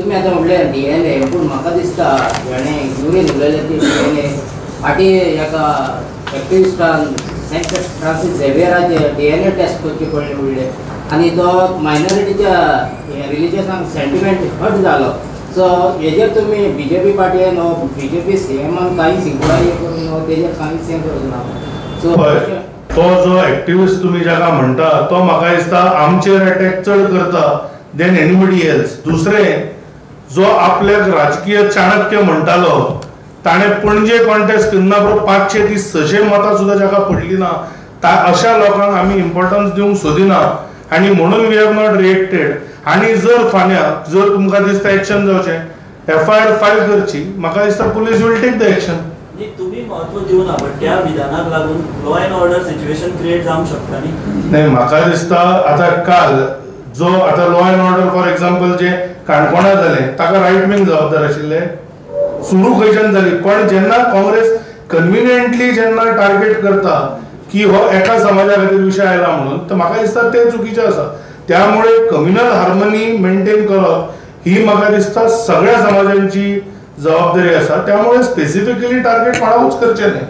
तुम्ही आता म्हटलें DNA पूण म्हाका दिसता हाणें युरीन उलयलें ती DNA फाटी एका एक्टिविस्टान सेंट फ्रांसीस झेवियराचे DNA टेस्ट करचे पडले उरले आनी तो मायनॉरिटीच्या रिलिजनाक सेंटिमेंट हट जालो. सो हेजेर तुमी BJP पार्टीन BJP CMान कांयच इन्क्वायरी करून तेजेर कांयच हें करूंक ना. सो तो जो एक्टिविस्ट तुम्ही जाका म्हणटा तो म्हाका दिसता आमचेर अटॅक चड करता देन एनीबडी एल्स. दुसरें जो आपल्याक राजकीय चाणक्य म्हणटालो ताणें पणजे कॉन्टेस्ट करना 500 ती 600 मतां सुद्दां जाका पडली ना अशा लोकांक आमी इम्पॉर्टन्स दिवंक सोदिना आनी म्हणून वी हॅव नॉट रिएक्टेड. आनी जर फाल्यां जर तुमकां दिसता एक्शन जावचें FIR फायल करची म्हाका दिसता police will take the action. तुम्ही महत्व दिवं ना पण त्या विधानाक लागून law and order situation create जावंक शकता न्ही. म्हाका दिसता आतां काल जो आतां law and order for example जे काणकोणा जालें ताका रायट विंग जबाबदार आशिल्ले. सुरू खंयच्यान जाली पण जेन्ना काँग्रेस कन्विनियंटली जेन्ना टार्गेट करता की हो एका समाजा खातीर विशय आयला म्हणून तर म्हाका दिसता ते चुकीचें आसा. त्यामुळे कम्युनल हार्मनी मेंटेन करप ही म्हाका दिसता सगळ्या समाजांची जबाबदारी आसा. त्यामुळे स्पेसिफिकली टार्गेट कोणाकूच करचें न्ही.